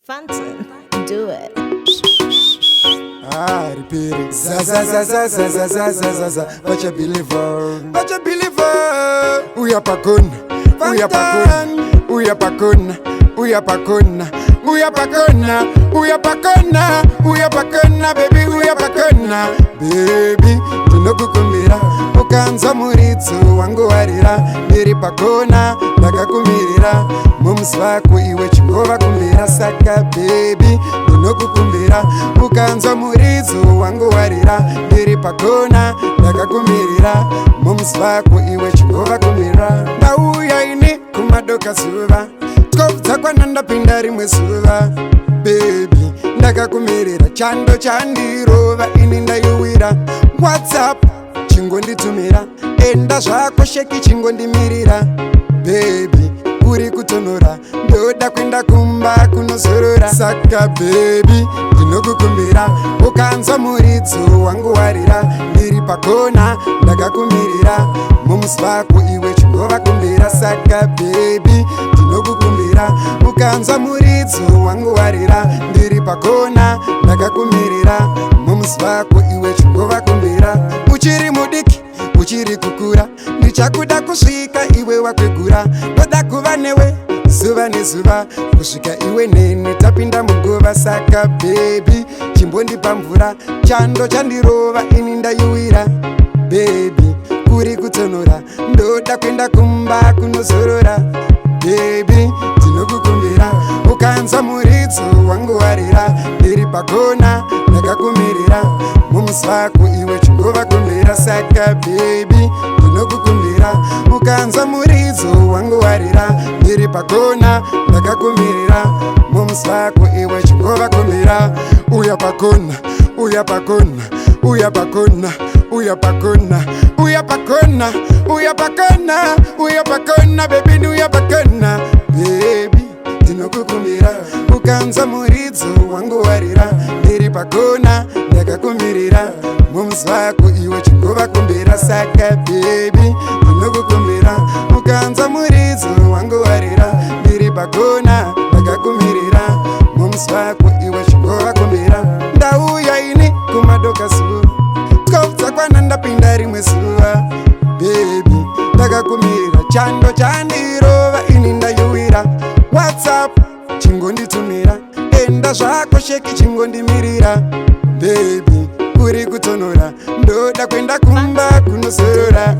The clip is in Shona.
Fanton, do it. Repeat it. Za. What you believer? What you believer? Uya pakun, uya pakun, uya pakun, uya pakun, uya pakuna, uya pakuna, uya pakuna, baby, uya pakuna, baby. Tunokukumbira, ukanza muritsu wangu warira, ndiri pakona, ndakakumirira, mumsi wako iwe chingova kumbira, saka baby, tunokukumbira, ukanza muritsu wangu warira, ndiri pakona, ndakakumirira, mumsi wako iwe chingova kumbira. Ndauya ini kumadoka zuva, tkobva kwananda pinda rimwe zuva, baby, ndakakumirira, chando chandirova, ini ndaiwira, WhatsApp chingonditumira, enda zvako sheki chingondimirira, baby, uri kutonora, ndoda kuenda kumba kunozorora, saka baby, ndinokukumbira, ukanza muritso wangu warira, ndiri pakona, ndakakumirira, mumsi wako iwe chingova kumbira, saka baby, ndinokukumbira, ukanza muritso wangu warira, ndiri pakona, ndakakumirira, mumsi wako iwe chingova kumbira. Uchiri mudiki, uchiri kukura, ndichakuda kusvika iwe wakwegura, ndoda kuva newe zuva nezuva, kusvika iwe neni tapinda muguva, saka baby, chimbondipa mvura, chando chandirova, ini ndaiwira, baby, kuri kutonora, ndoda kuenda kumba kunozorora, baby, ndinokukumbira, ukanza muritso wangu warira, ndiri pakona, ndakakumirira, mumsi wako iwe chingova kumbira, saka baby, ndinokukumbira, ukanza muritso wangu warira, ndiri pakona, ndakakumirira, mumsi wako iwe chingova kumbira. Uya pakona, uya pakona, uya pakona, uya pakona, uya pakona, uya pakona, uya pakona, baby, uya pakona, baby, ndinokukumbira, ukanza muritso wangu warira, ndiri pakona, ndakakumirira, mumsi wako iwe chingova kumbira, saka baby, ndinokukumbira, ukanza muritso wangu warira, ndiri pakona, ndakakumirira, mumsi wako iwe chingova kumbira. Ndauya ini kumadoka zuva, tkobva kwananda pinda rimwe zuva, baby, ndakakumirira, chando chandirova, ini ndaiwira, WhatsApp chingonditumira, enda zvako sheki chingondimirira, baby, uri kutonora, ndoda kuenda kumba kunozorora.